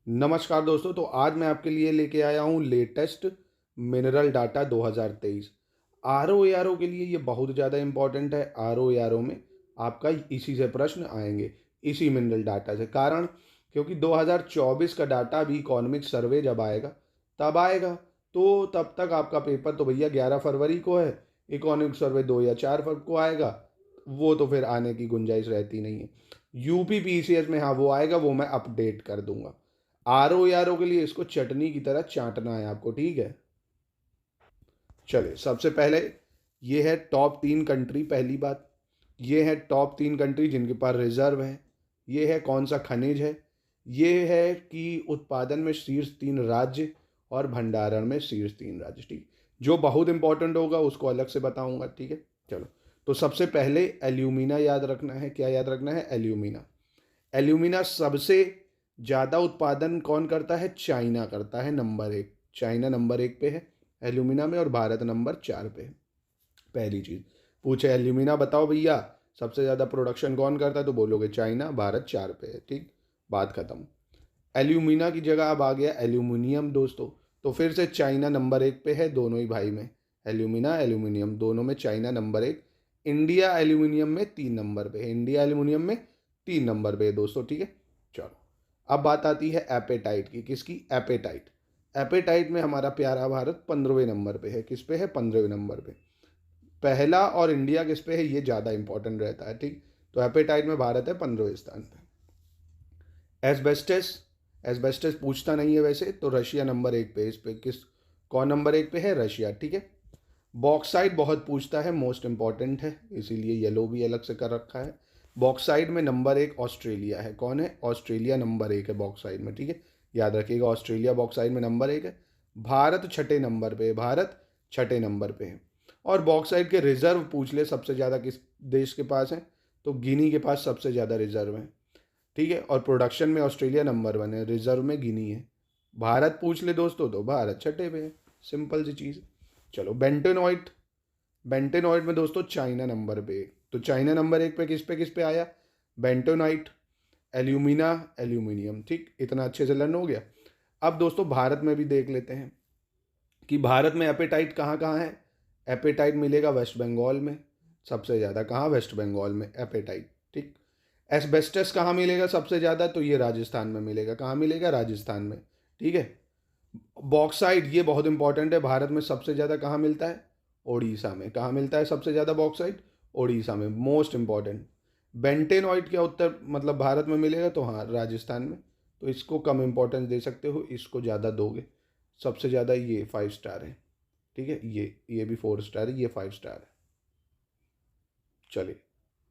नमस्कार दोस्तों। तो आज मैं आपके लिए लेके आया हूँ latest mineral data 2023। R O A R O के लिए ये बहुत ज़्यादा इम्पॉर्टेंट है। आर ओ ए आर ओ में आपका इसी से प्रश्न आएंगे, इसी मिनरल डाटा से। कारण क्योंकि 2024 का डाटा भी इकोनॉमिक सर्वे जब आएगा तब आएगा, तो तब तक आपका पेपर तो भैया 11 फरवरी को है। इकोनॉमिक सर्वे 2 या 4 फरवरी को आएगा, वो तो फिर आने की गुंजाइश रहती नहीं है। यूपी पीसीएस में हाँ वो आएगा, वो मैं अपडेट कर दूंगा। आर ओ यारों के लिए इसको चटनी की तरह चाटना है आपको, ठीक है। चलिए, सबसे पहले ये है टॉप 3 कंट्री। पहली बात, ये है टॉप 3 कंट्री जिनके पास रिजर्व है। ये है कौन सा खनिज है। ये है कि उत्पादन में शीर्ष 3 राज्य और भंडारण में शीर्ष 3 राज्य, ठीक। जो बहुत इंपॉर्टेंट होगा उसको अलग से बताऊंगा, ठीक है। चलो, तो सबसे पहले एल्यूमिना याद रखना है। क्या याद रखना है? एल्यूमिना। एल्यूमिना सबसे ज़्यादा उत्पादन कौन करता है? चाइना करता है, नंबर 1। चाइना नंबर 1 पे है एल्यूमिना में, और भारत नंबर 4 पे है। पहली चीज़ पूछे एल्यूमिना बताओ भैया सबसे ज़्यादा प्रोडक्शन कौन करता है, तो बोलोगे चाइना, भारत 4 पे है, ठीक। बात खत्म। एल्यूमिना की जगह अब आ गया एल्यूमिनियम दोस्तों। तो फिर से चाइना नंबर 1 पे है, दोनों ही भाई में। एल्यूमिना एल्यूमिनियम दोनों में चाइना नंबर 1। इंडिया एल्यूमिनियम में 3 नंबर पे है। इंडिया एल्यूमिनियम में 3 नंबर पे है दोस्तों, ठीक है। चलो, अब बात आती है एपेटाइट की। किसकी? एपेटाइट। एपेटाइट में हमारा प्यारा भारत 15वें नंबर पे है। किस पे है? 15वें नंबर पे। पहला और इंडिया किस पे है, ये ज़्यादा इंपॉर्टेंट रहता है, ठीक। तो एपेटाइट में भारत है 15वें स्थान पे। एस्बेस्टस। एस्बेस्टस पूछता नहीं है वैसे, तो रशिया नंबर 1 पे। इस पे किस, कौन नंबर 1 पे है? रशिया, ठीक है। बॉक्साइट बहुत पूछता है, मोस्ट इंपॉर्टेंट है, इसीलिए येलो भी अलग से कर रखा है। बॉक्साइट में नंबर 1 ऑस्ट्रेलिया है। कौन है? ऑस्ट्रेलिया नंबर 1 है बॉक्साइट में, ठीक है। याद रखिएगा, ऑस्ट्रेलिया बॉक्साइट में नंबर 1 है। भारत छठे नंबर पे है। भारत छठे नंबर पे है। और बॉक्साइट के रिजर्व पूछ ले सबसे ज़्यादा किस देश के पास है, तो गिनी के पास सबसे ज़्यादा रिजर्व है, ठीक है। और प्रोडक्शन में ऑस्ट्रेलिया नंबर 1 है, रिजर्व में गिनी है। भारत पूछ ले दोस्तों तो भारत छठे पे है। सिंपल सी चीज़। चलो, बेंटेनॉइट। बेंटेनॉइट में दोस्तों चाइना नंबर 1। तो चाइना नंबर 1 पे किस पे आया? बेंटोनाइट, एल्यूमिना, एल्यूमिनियम, ठीक। इतना अच्छे से लर्न हो गया। अब दोस्तों भारत में भी देख लेते हैं कि भारत में एपेटाइट कहाँ कहाँ है। एपेटाइट मिलेगा वेस्ट बंगाल में सबसे ज़्यादा। कहाँ? वेस्ट बंगाल में एपेटाइट, ठीक। एस्बेस्टस कहाँ मिलेगा सबसे ज़्यादा? तो ये राजस्थान में मिलेगा। कहाँ मिलेगा? राजस्थान में, ठीक है। बॉक्साइट ये बहुत इंपॉर्टेंट है, भारत में सबसे ज़्यादा कहाँ मिलता है? ओडिशा में। कहाँ मिलता है सबसे ज़्यादा बॉक्साइट? ओडिशा में, मोस्ट इंपॉर्टेंट। बेंटेनॉइट क्या उत्तर मतलब भारत में मिलेगा? तो हाँ, राजस्थान में। तो इसको कम इंपॉर्टेंस दे सकते हो, इसको ज़्यादा दोगे। सबसे ज़्यादा ये 5 स्टार है, ठीक है। ये भी 4 स्टार है, ये 5 स्टार है। चलिए,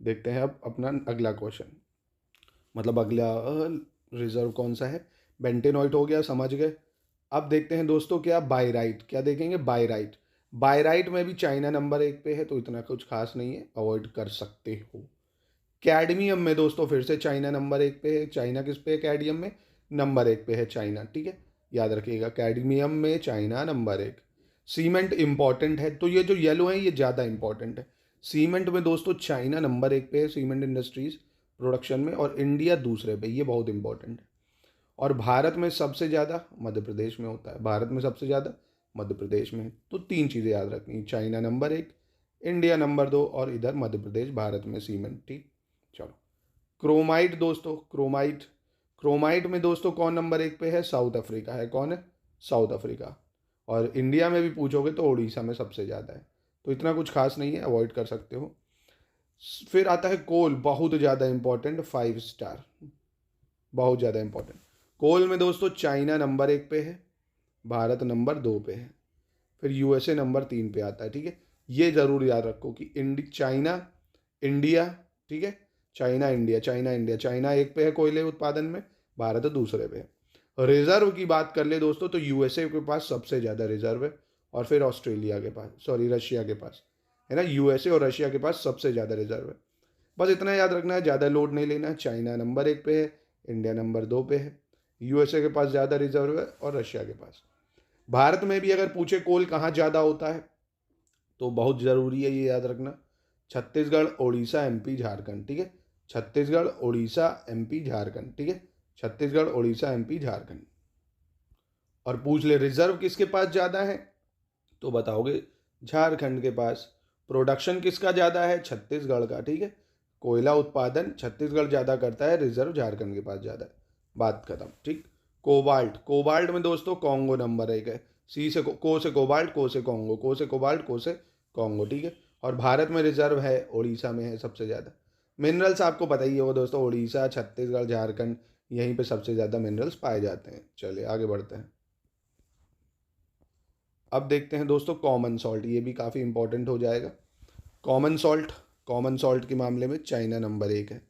देखते हैं अब अपना अगला क्वेश्चन, मतलब अगला रिजर्व कौन सा है। बेंटेनॉइट हो गया, समझ गए। अब देखते हैं दोस्तों क्या बायराइट। क्या देखेंगे? बायराइट। बायराइट में भी चाइना नंबर 1 पे है, तो इतना कुछ खास नहीं है, अवॉइड कर सकते हो। कैडमियम में दोस्तों फिर से चाइना नंबर 1 पे है। चाइना किस पे है? कैडमियम में नंबर 1 पे है चाइना, ठीक है। याद रखिएगा, कैडमियम में चाइना नंबर 1। सीमेंट इंपॉर्टेंट है, तो ये जो येलो है ये ज़्यादा इंपॉर्टेंट है। सीमेंट में दोस्तों चाइना नंबर 1 पे है, सीमेंट इंडस्ट्रीज प्रोडक्शन में, और इंडिया दूसरे पे। ये बहुत इंपॉर्टेंट है। और भारत में सबसे ज़्यादा मध्य प्रदेश में होता है। भारत में सबसे ज़्यादा मध्य प्रदेश में। तो 3 चीज़ें याद रखनी, चाइना नंबर 1, इंडिया नंबर 2, और इधर मध्य प्रदेश भारत में सीमेंट, ठीक। चलो, क्रोमाइट दोस्तों, क्रोमाइट। क्रोमाइट में दोस्तों कौन नंबर 1 पे है? साउथ अफ्रीका है। कौन है? South Africa. और इंडिया में भी पूछोगे तो उड़ीसा में सबसे ज़्यादा है। तो इतना कुछ खास नहीं है, अवॉइड कर सकते हो। फिर आता है कोल, बहुत ज़्यादा इंपॉर्टेंट, 5 स्टार, बहुत ज़्यादा इंपॉर्टेंट। कोल में दोस्तों चाइना नंबर 1 पे है, भारत नंबर 2 पे है। फिर यूएसए नंबर 3 पे आता है, ठीक है। ये ज़रूर याद रखो कि चाइना, इंडिया, ठीक है। China India, China India, China 1 पे है कोयले उत्पादन में, भारत दूसरे पे है। रिजर्व की बात कर ले दोस्तों, तो यूएसए के पास सबसे ज़्यादा रिजर्व है, और फिर ऑस्ट्रेलिया के पास, सॉरी रशिया के पास है ना। यूएसए और रशिया के पास सबसे ज़्यादा रिजर्व है। बस इतना याद रखना है, ज़्यादा लोड नहीं लेना है। चाइना नंबर 1 पे है, इंडिया नंबर 2 पे है, यूएसए के पास ज़्यादा रिजर्व है, और रशिया के पास। भारत में भी अगर पूछे कोल कहाँ ज़्यादा होता है, तो बहुत ज़रूरी है ये याद रखना, छत्तीसगढ़, उड़ीसा, एमपी, झारखंड, ठीक है। छत्तीसगढ़, उड़ीसा, एमपी, झारखंड, ठीक है। छत्तीसगढ़, उड़ीसा, एमपी, झारखंड। और पूछ ले रिजर्व किसके पास ज़्यादा है, तो बताओगे झारखंड के पास। प्रोडक्शन किसका ज़्यादा है, छत्तीसगढ़ का, ठीक है। कोयला उत्पादन छत्तीसगढ़ ज़्यादा करता है, रिजर्व झारखंड के पास ज़्यादा है, बात खत्म, ठीक। कोबाल्ट, कोबाल्ट में दोस्तों कॉन्गो नंबर 1 है। सी से को से कोबाल्ट, को से कॉन्गो, को से कोबाल्ट, को से कॉन्गो, ठीक है। और भारत में रिजर्व है, उड़ीसा में है सबसे ज़्यादा। मिनरल्स आपको पता ही होगा दोस्तों, उड़ीसा, छत्तीसगढ़, झारखंड, यहीं पे सबसे ज़्यादा मिनरल्स पाए जाते हैं। चलिए आगे बढ़ते हैं। अब देखते हैं दोस्तों कॉमन सॉल्ट, ये भी काफ़ी इंपॉर्टेंट हो जाएगा। कॉमन सॉल्ट, कॉमन सॉल्ट के मामले में चाइना नंबर 1 है।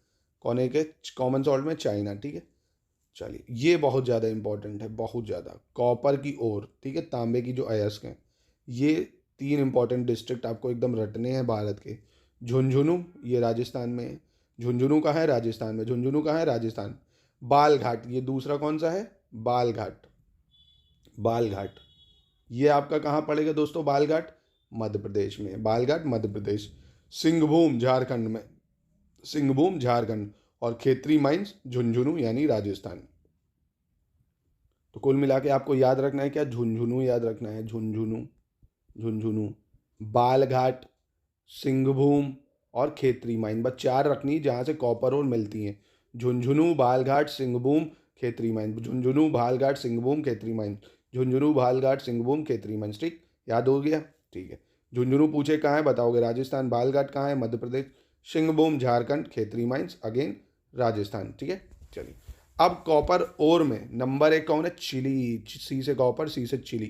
कौन एक है कॉमन सॉल्ट में, चाइना, ठीक है। चलिए ये बहुत ज़्यादा इंपॉर्टेंट है, बहुत ज़्यादा। कॉपर की ओर, ठीक है, तांबे की जो अयस्क हैं, ये 3 इंपॉर्टेंट डिस्ट्रिक्ट आपको एकदम रटने हैं भारत के। झुंझुनू, ये राजस्थान में है। झुंझुनू कहाँ है, राजस्थान में। झुंझुनू कहाँ है, राजस्थान। बालघाट, ये दूसरा कौन सा है, बालघाट, बालघाट, ये आपका कहाँ पड़ेगा दोस्तों, बालघाट, मध्य प्रदेश में। बालघाट मध्य प्रदेश। सिंहभूम झारखंड में, सिंहभूम झारखंड। और खेतरी माइंस झुंझुनू यानी राजस्थान। तो कुल मिला के आपको याद रखना है क्या, झुंझुनू याद रखना है, झुंझुनू, झुंझुनू, बालघाट, सिंहभूम और खेतरी माइन, बस 4 रखनी जहाँ से कॉपर और मिलती हैं। Jhunjhunu, Balaghat, Singhbhum, Khetri mine. Jhunjhunu, Balaghat, Singhbhum, Khetri mine. Jhunjhunu, Balaghat, Singhbhum, Khetri mine, ठीक, याद हो गया, ठीक है। झुंझुनू पूछे कहाँ है, बताओगे राजस्थान। बालघाट कहाँ है, मध्य प्रदेश। सिंहभूम झारखंड, खेतरी माइंस अगेन राजस्थान, ठीक है। चलिए अब कॉपर ओर में नंबर 1 कौन है, चिली। सी से कॉपर, सी से चिली।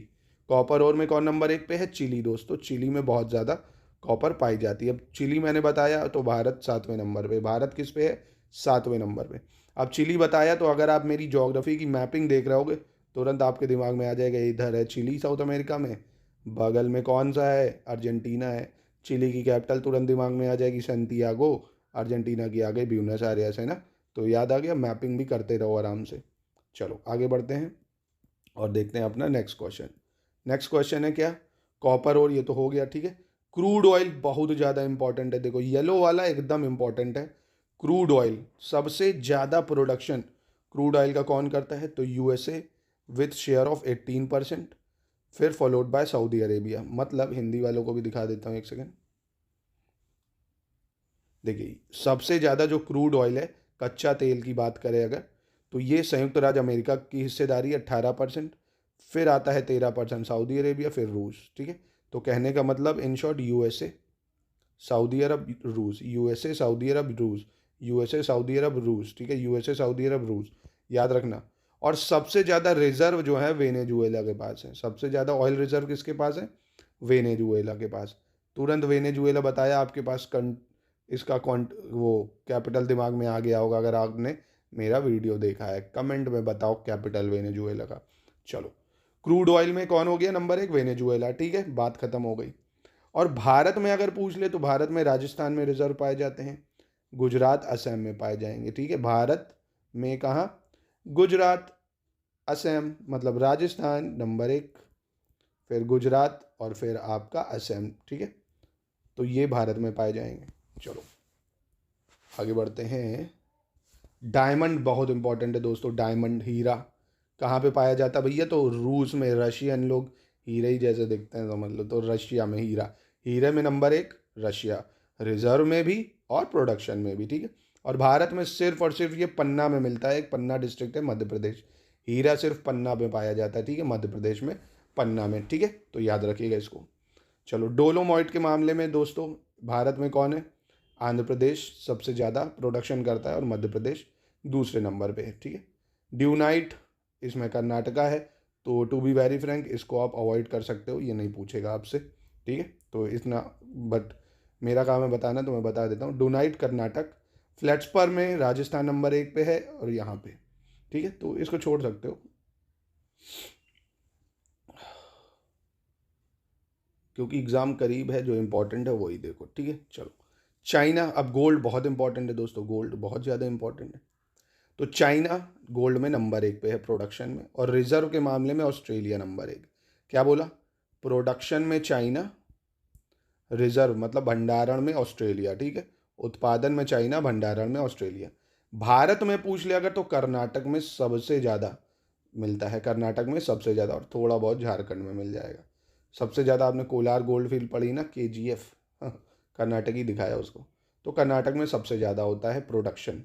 कॉपर ओर में कौन नंबर 1 पे है, चिली दोस्तों। चिली में बहुत ज़्यादा कॉपर पाई जाती है। अब चिली मैंने बताया तो भारत 7वें नंबर पे। भारत किस पे है, 7वें नंबर पे। अब चिली बताया तो अगर आप मेरी ज्योग्राफी की मैपिंग देख रहे होगे तुरंत आपके दिमाग में आ जाएगा इधर है चिली, साउथ अमेरिका में। बगल में कौन सा है, अर्जेंटीना है। चिली की कैपिटल तुरंत दिमाग में आ जाएगी, सैंटियागो। अर्जेंटीना की आ गई ब्यूनस आयर्स, है ना। तो याद आ गया, मैपिंग भी करते रहो आराम से। चलो आगे बढ़ते हैं और देखते हैं अपना नेक्स्ट क्वेश्चन। नेक्स्ट क्वेश्चन है क्या, कॉपर और, ये तो हो गया, ठीक है। क्रूड ऑयल बहुत ज़्यादा इंपॉर्टेंट है, देखो येलो वाला एकदम इंपॉर्टेंट है। क्रूड ऑयल सबसे ज़्यादा प्रोडक्शन क्रूड ऑयल का कौन करता है, तो यूएसए विथ शेयर ऑफ 18%, फिर फॉलोड बाय सऊदी अरेबिया। मतलब हिंदी वालों को भी दिखा देता हूँ, एक सेकेंड। देखिए सबसे ज़्यादा जो क्रूड ऑयल है, कच्चा तेल की बात करें अगर, तो ये संयुक्त राज्य अमेरिका की हिस्सेदारी 18%, फिर आता है 13% सऊदी अरेबिया, फिर रूस, ठीक है। तो कहने का मतलब इन शॉर्ट यूएसए, सऊदी अरब, रूस, यूएसए, सऊदी अरब, रूस, यूएसए, सऊदी अरब, रूस, ठीक है। यूएसए, सऊदी अरब, रूस, याद रखना। और सबसे ज़्यादा रिजर्व जो है वेनेजुएला के पास है। सबसे ज़्यादा ऑयल रिजर्व किसके पास है, वेनेजुएला के पास। तुरंत वेनेजुएला बताया आपके पास इसका वो कैपिटल दिमाग में आ गया होगा अगर आपने मेरा वीडियो देखा है। कमेंट में बताओ कैपिटल वेनेजुएला का। चलो क्रूड ऑयल में कौन हो गया नंबर 1, वेनेजुएला, ठीक है, बात खत्म हो गई। और भारत में अगर पूछ ले तो भारत में राजस्थान में रिजर्व पाए जाते हैं, गुजरात, असम में पाए जाएंगे, ठीक है। भारत में कहाँ, गुजरात, असम, मतलब राजस्थान नंबर 1, फिर गुजरात और फिर आपका असम, ठीक है। तो ये भारत में पाए जाएंगे। चलो आगे बढ़ते हैं। डायमंड बहुत इंपॉर्टेंट है दोस्तों, डायमंड, हीरा कहाँ पे पाया जाता है भैया, तो रूस में। रशियन लोग हीरे ही जैसे दिखते हैं समझ लो, तो रशिया में हीरा। हीरे में नंबर 1 रशिया, रिजर्व में भी और प्रोडक्शन में भी, ठीक है। और भारत में सिर्फ और सिर्फ ये पन्ना में मिलता है, एक पन्ना डिस्ट्रिक्ट है मध्य प्रदेश। हीरा सिर्फ पन्ना में पाया जाता है, ठीक है, मध्य प्रदेश में, पन्ना में, ठीक है। तो याद रखिएगा इसको। चलो डोलोमाइट के मामले में दोस्तों भारत में कौन है, आंध्र प्रदेश सबसे ज़्यादा प्रोडक्शन करता है और मध्य प्रदेश दूसरे नंबर पे है, ठीक है। ड्यूनाइट इसमें कर्नाटका है। तो टू बी वेरी फ्रैंक इसको आप अवॉइड कर सकते हो, ये नहीं पूछेगा आपसे, ठीक है। तो इतना, बट मेरा काम है बताना तो मैं बता देता हूँ। डोनाइट कर्नाटक, फ्लेट्सपर में राजस्थान नंबर 1 पे है और यहाँ पे, ठीक है, तो इसको छोड़ सकते हो क्योंकि एग्ज़ाम करीब है, जो इंपॉर्टेंट है वही देखो, ठीक है। चलो चाइना, अब गोल्ड बहुत इंपॉर्टेंट है दोस्तों, गोल्ड बहुत ज़्यादा इंपॉर्टेंट है। तो चाइना गोल्ड में नंबर 1 पे है प्रोडक्शन में, और रिजर्व के मामले में ऑस्ट्रेलिया नंबर 1। क्या बोला, प्रोडक्शन में चाइना, रिजर्व मतलब भंडारण में ऑस्ट्रेलिया, ठीक है। उत्पादन में चाइना, भंडारण में ऑस्ट्रेलिया। भारत में पूछ लिया अगर तो कर्नाटक में सबसे ज़्यादा मिलता है, कर्नाटक में सबसे ज़्यादा, और थोड़ा बहुत झारखंड में मिल जाएगा। सबसे ज़्यादा आपने कोलार गोल्ड फील्ड पढ़ी ना, KGF, कर्नाटक ही दिखाया उसको। तो कर्नाटक में सबसे ज़्यादा होता है प्रोडक्शन।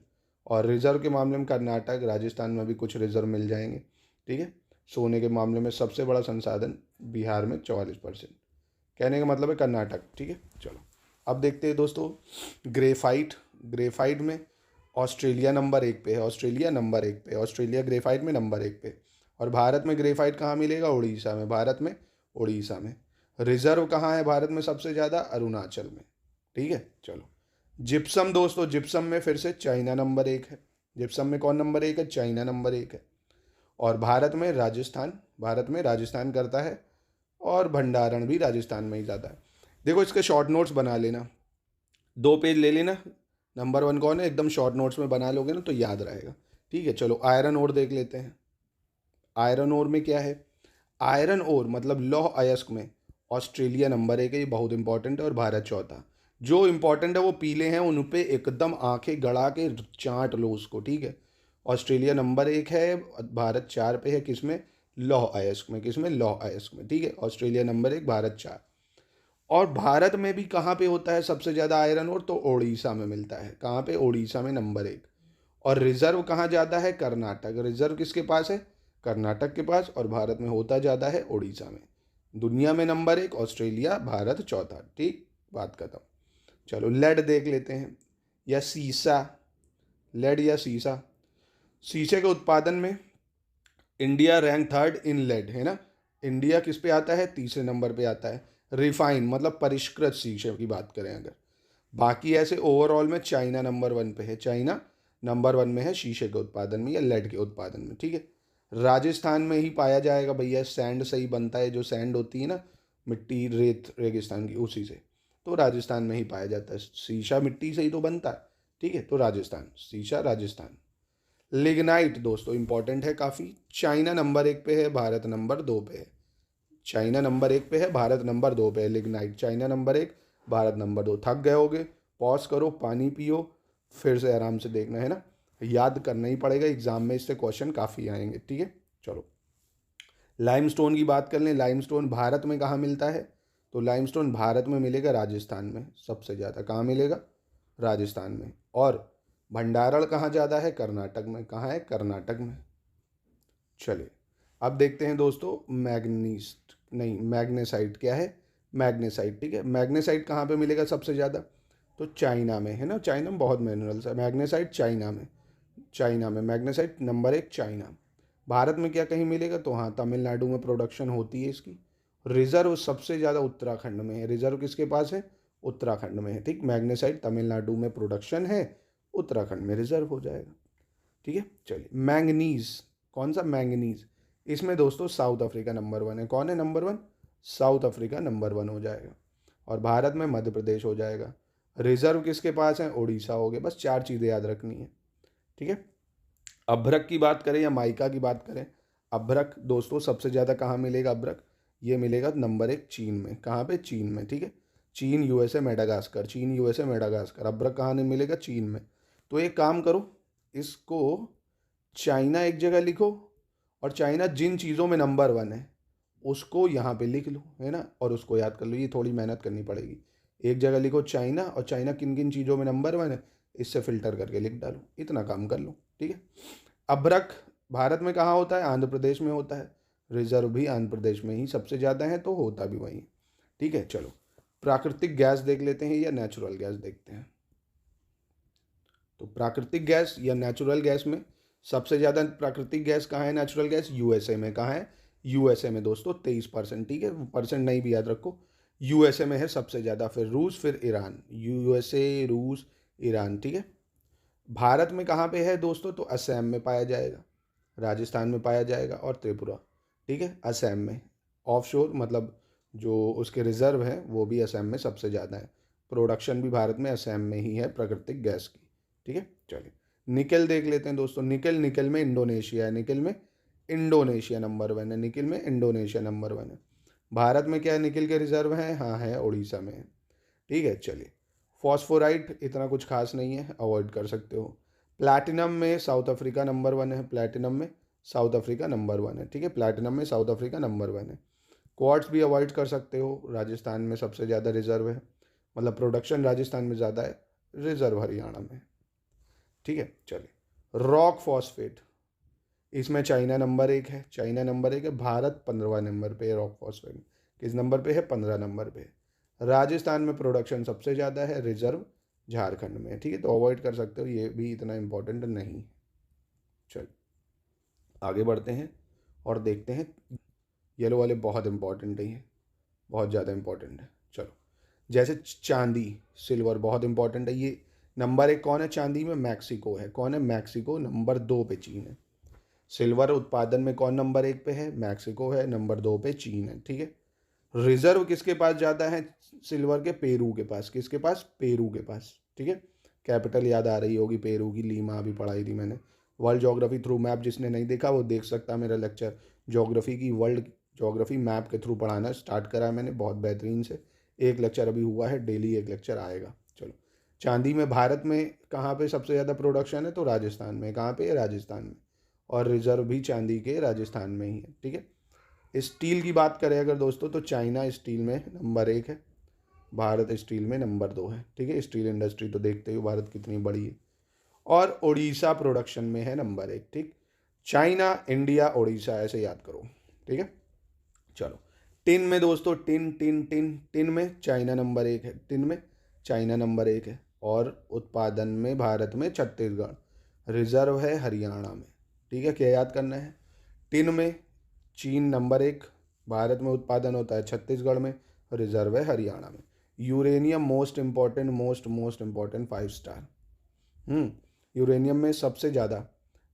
और रिज़र्व के मामले में कर्नाटक, राजस्थान में भी कुछ रिज़र्व मिल जाएंगे, ठीक है। सोने के मामले में सबसे बड़ा संसाधन बिहार में 44%, कहने का मतलब है कर्नाटक, ठीक है। चलो अब देखते हैं दोस्तों, ग्रेफाइट। ग्रेफाइट में ऑस्ट्रेलिया नंबर 1 पे है, ऑस्ट्रेलिया नंबर 1 पे, ऑस्ट्रेलिया ग्रेफाइट में नंबर 1 पे। और भारत में ग्रेफाइट कहाँ मिलेगा? उड़ीसा में, भारत में उड़ीसा में। रिजर्व कहाँ है भारत में सबसे ज़्यादा? अरुणाचल में, ठीक है। चलो जिप्सम दोस्तों, जिप्सम में फिर से चाइना नंबर 1 है। जिप्सम में कौन नंबर 1 है? चाइना नंबर 1 है। और भारत में राजस्थान, भारत में राजस्थान करता है, और भंडारण भी राजस्थान में ही ज़्यादा है। देखो इसके शॉर्ट नोट्स बना लेना, 2 पेज ले लेना, नंबर 1 कौन है, एकदम शॉर्ट नोट्स में बना लोगे ना तो याद रहेगा, ठीक है। चलो आयरन ओर देख लेते हैं। आयरन ओर में क्या है? आयरन ओर मतलब लौह अयस्क में ऑस्ट्रेलिया नंबर 1 है, ये बहुत इंपॉर्टेंट है, और भारत चौथा। जो इंपॉर्टेंट है वो पीले हैं, उन पे एकदम आंखें गड़ा के चाट लो उसको, ठीक है। ऑस्ट्रेलिया नंबर 1 है, भारत 4 पे है, किसमें? लौह अयस्क में, किसमें? लौह अयस्क में, ठीक है। Australia number 1, Bharat 4। और भारत में भी कहाँ पे होता है सबसे ज़्यादा आयरन ओर? तो उड़ीसा में मिलता है। कहाँ पे? उड़ीसा में नंबर 1। और रिजर्व कहाँ ज़्यादा है? कर्नाटक। रिजर्व किसके पास है? कर्नाटक के पास। और भारत में होता ज़्यादा है उड़ीसा में। दुनिया में नंबर 1 ऑस्ट्रेलिया, भारत चौथा, ठीक, बात खत्म। चलो लेड देख लेते हैं, या सीसा, लेड या सीसा। शीशे के उत्पादन में इंडिया रैंक 3rd इन लेड, है ना। इंडिया किस पे आता है? तीसरे नंबर पे आता है। रिफाइन मतलब परिष्कृत शीशे की बात करें अगर, बाकी ऐसे ओवरऑल में चाइना नंबर 1 पे है, चाइना नंबर 1 में है शीशे के उत्पादन में या लेड के उत्पादन में, ठीक है। राजस्थान में ही पाया जाएगा भैया, सैंड से ही बनता है, जो सैंड होती है ना, मिट्टी रेत रेगिस्तान की, उसी से। तो राजस्थान में ही पाया जाता है, शीशा मिट्टी से ही तो बनता है, ठीक है। तो राजस्थान, शीशा राजस्थान। लिग्नाइट दोस्तों इंपॉर्टेंट है काफ़ी, चाइना नंबर 1 पे है, भारत नंबर 2 पे है। चाइना नंबर 1 पे है, भारत नंबर 2 पे है। Lignite China number 1, Bharat number 2। थक गए होगे, पॉज करो, पानी पियो, फिर से आराम से देखना, है ना। याद करना ही पड़ेगा, एग्जाम में इससे क्वेश्चन काफ़ी आएंगे, ठीक है। चलो लाइमस्टोन की बात कर लें। लाइमस्टोन भारत में कहाँ मिलता है? तो लाइमस्टोन भारत में मिलेगा राजस्थान में सबसे ज़्यादा। कहाँ मिलेगा? राजस्थान में। और भंडारण कहाँ ज़्यादा है? कर्नाटक में। कहाँ है? कर्नाटक में। चलिए अब देखते हैं दोस्तों, मैग्नीस्ट नहीं, मैग्नेसाइट क्या है? मैग्नेसाइट, ठीक है। मैग्नेसाइट कहाँ पे मिलेगा सबसे ज़्यादा? तो चाइना में, है ना। चाइना में बहुत मिनरल्स है। मैग्नेसाइट चाइना में, चाइना में मैग्नेसाइट नंबर 1 चाइना। भारत में क्या कहीं मिलेगा? तो हाँ, तमिलनाडु में प्रोडक्शन होती है इसकी। रिजर्व सबसे ज़्यादा उत्तराखंड में है। रिजर्व किसके पास है? उत्तराखंड में है, ठीक। मैग्नेसाइट तमिलनाडु में प्रोडक्शन है, उत्तराखंड में रिजर्व हो जाएगा, ठीक है। चलिए मैंगनीज, कौन सा? मैंगनीज। इसमें दोस्तों साउथ अफ्रीका नंबर 1 है। कौन है नंबर 1? साउथ अफ्रीका नंबर 1 हो जाएगा। और भारत में मध्य प्रदेश हो जाएगा। रिजर्व किसके पास है? उड़ीसा हो गया। बस 4 चीज़ें याद रखनी है, ठीक है। अभ्रक की बात करें या माइका की बात करें, अभ्रक दोस्तों सबसे ज़्यादा कहाँ मिलेगा? अभ्रक ये मिलेगा नंबर 1 चीन में। कहाँ पे? चीन में, ठीक है। चीन, USA, मेडागास्कर, चीन, USA, मेडागास्कर। अभ्रक कहाँ नहीं मिलेगा? चीन में। तो एक काम करो, इसको चाइना एक जगह लिखो, और चाइना जिन चीज़ों में नंबर 1 है उसको यहाँ पे लिख लो, है ना, और उसको याद कर लो। ये थोड़ी मेहनत करनी पड़ेगी। एक जगह लिखो चाइना, और चाइना किन किन चीज़ों में नंबर 1 है, इससे फिल्टर करके लिख डालो। इतना काम कर लो, ठीक है। अभ्रक भारत में कहाँ होता है? आंध्र प्रदेश में होता है। रिजर्व भी आंध्र प्रदेश में ही सबसे ज़्यादा है, तो होता भी वहीं, ठीक है। चलो प्राकृतिक गैस देख लेते हैं या नेचुरल गैस देखते हैं। तो प्राकृतिक गैस या नेचुरल गैस में सबसे ज़्यादा प्राकृतिक गैस कहाँ है? नेचुरल गैस USA में। कहाँ है? USA में दोस्तों 23%, ठीक है। परसेंट नहीं भी याद रखो, USA में है सबसे ज़्यादा, फिर रूस, फिर ईरान। USA, रूस, ईरान, ठीक है। भारत में कहाँ पे है दोस्तों? तो असम में पाया जाएगा, राजस्थान में पाया जाएगा, और त्रिपुरा, ठीक है। असम में ऑफशोर मतलब जो उसके रिजर्व है वो भी असम में सबसे ज़्यादा है। प्रोडक्शन भी भारत में असम में ही है प्राकृतिक गैस की, ठीक है। चलिए निकल देख लेते हैं दोस्तों। निकल, निकल में इंडोनेशिया है। निकल में इंडोनेशिया नंबर 1 है। निकल में इंडोनेशिया नंबर 1 है। भारत में क्या है? निकल के रिजर्व हैं? हाँ है, उड़ीसा में है, ठीक है। चलिए फॉस्फोराइट इतना कुछ खास नहीं है, अवॉइड कर सकते हो। प्लैटिनम में साउथ अफ्रीका नंबर 1 है, प्लैटिनम में साउथ अफ्रीका नंबर 1 है, ठीक है, प्लैटिनम में साउथ अफ्रीका नंबर 1 है। क्वार्ट्स भी अवॉइड कर सकते हो, राजस्थान में सबसे ज़्यादा रिजर्व है, मतलब प्रोडक्शन राजस्थान में ज़्यादा है, रिजर्व हरियाणा में, ठीक है। चलिए, रॉक फॉस्फेट, इसमें चाइना नंबर 1 है, चाइना नंबर 1 है, भारत 15वां नंबर पे है रॉक फॉस्फेट में। किस नंबर पे है? 15 नंबर पे है। राजस्थान में प्रोडक्शन सबसे ज़्यादा है, रिजर्व झारखंड में है, ठीक है, तो अवॉइड कर सकते हो, ये भी इतना इम्पोर्टेंट नहीं है। चल आगे बढ़ते हैं और देखते हैं, येलो वाले बहुत इंपॉर्टेंट है, ये बहुत ज़्यादा इंपॉर्टेंट है। चलो, जैसे चांदी, सिल्वर बहुत इंपॉर्टेंट है। ये नंबर 1 कौन है चांदी में? मैक्सिको है। कौन है? मैक्सिको। नंबर 2 पे चीन है। सिल्वर उत्पादन में कौन नंबर 1 पे है? मैक्सिको है। नंबर 2 पे चीन है, ठीक है। रिजर्व किसके पास ज़्यादा है सिल्वर के? पेरू के पास। किसके पास? पेरू के पास, ठीक है। कैपिटल याद आ रही होगी पेरू की, लीमा अभी पढ़ाई थी मैंने। वर्ल्ड ज्योग्राफी थ्रू मैप जिसने नहीं देखा वो देख सकता है मेरा लेक्चर, ज्योग्राफी की, वर्ल्ड ज्योग्राफी मैप के थ्रू पढ़ाना स्टार्ट करा है मैंने बहुत बेहतरीन से। एक लेक्चर अभी हुआ है, डेली एक लेक्चर आएगा। चलो, चांदी में भारत में कहाँ पे सबसे ज़्यादा प्रोडक्शन है? तो राजस्थान में। कहाँ पे है? राजस्थान में। और रिजर्व भी चांदी के राजस्थान में ही है, ठीक है। स्टील की बात करें अगर दोस्तों, तो चाइना स्टील में नंबर 1 है, भारत स्टील में नंबर 2 है, ठीक है। स्टील इंडस्ट्री तो देखते हो भारत कितनी बड़ी है। और उड़ीसा प्रोडक्शन में है नंबर 1, ठीक। चाइना, इंडिया, उड़ीसा, ऐसे याद करो, ठीक है। चलो, टिन में दोस्तों, टिन टिन टिन टिन में चाइना नंबर 1 है, टिन में चाइना नंबर 1 है। और उत्पादन में भारत में छत्तीसगढ़, रिजर्व है हरियाणा में, ठीक है। क्या याद करना है? टिन में चीन नंबर 1, भारत में उत्पादन होता है छत्तीसगढ़ में, रिजर्व है हरियाणा में। Uranium most important, most important 5 star. Uranium में सबसे ज़्यादा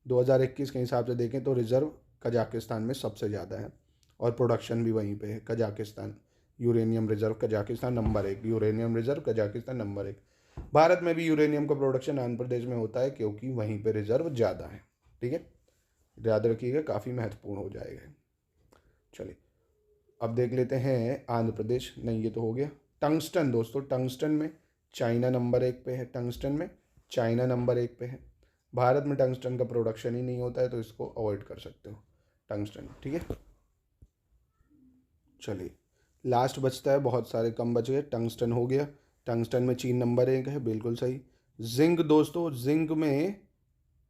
2021 के हिसाब से देखें तो रिजर्व कजाकिस्तान में सबसे ज़्यादा है, और प्रोडक्शन भी वहीं पे है, Kazakhstan. Uranium reserve Kazakhstan number 1, uranium reserve Kazakhstan number 1। Bharat में भी यूरेनियम का प्रोडक्शन आंध्र प्रदेश में होता है, क्योंकि वहीं पे रिजर्व ज़्यादा है, ठीक है। याद रखिएगा, काफ़ी महत्वपूर्ण हो जाएगा। चलिए, अब देख लेते हैं आंध्र प्रदेश, नहीं ये तो हो गया। टंगस्टन दोस्तों, टंगस्टन में चाइना नंबर 1 पे है, टंगस्टन में चाइना नंबर 1 पे है। भारत में टंगस्टन का प्रोडक्शन ही नहीं होता है, तो इसको अवॉइड कर सकते हो, टंगस्टन, ठीक है। चलिए, लास्ट बचता है, बहुत सारे कम बच गए। टंगस्टन हो गया, टंगस्टन में चीन नंबर 1 है, बिल्कुल सही। जिंक दोस्तों, जिंक में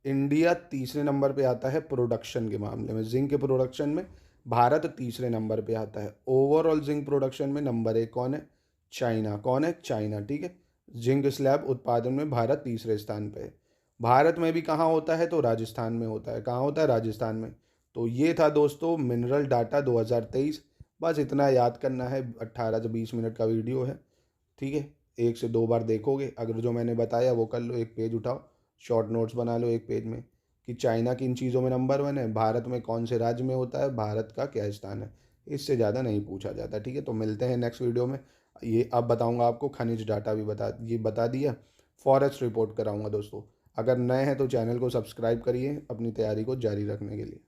इंडिया तीसरे नंबर पे आता है प्रोडक्शन के मामले में, जिंक के प्रोडक्शन में भारत तीसरे नंबर पे आता है। ओवरऑल जिंक प्रोडक्शन में नंबर 1 कौन है? चाइना। कौन है? चाइना, ठीक है। जिंक स्लैब उत्पादन में भारत तीसरे स्थान पे है। भारत में भी कहाँ होता है? तो राजस्थान में होता है। कहाँ होता है? राजस्थान में। तो ये था दोस्तों मिनरल डाटा 2023। बस इतना याद करना है, 18 से 20 मिनट का वीडियो है, ठीक है। 1 से 2 बार देखोगे, अगर जो मैंने बताया वो कर लो, एक पेज उठाओ, शॉर्ट नोट्स बना लो एक पेज में, कि चाइना किन चीज़ों में नंबर 1 है, भारत में कौन से राज्य में होता है, भारत का क्या स्थान है। इससे ज़्यादा नहीं पूछा जाता, ठीक है। तो मिलते हैं नेक्स्ट वीडियो में। ये अब बताऊंगा आपको, खनिज डाटा भी बता दिया, फॉरेस्ट रिपोर्ट कराऊंगा दोस्तों। अगर नए हैं तो चैनल को सब्सक्राइब करिए अपनी तैयारी को जारी रखने के लिए।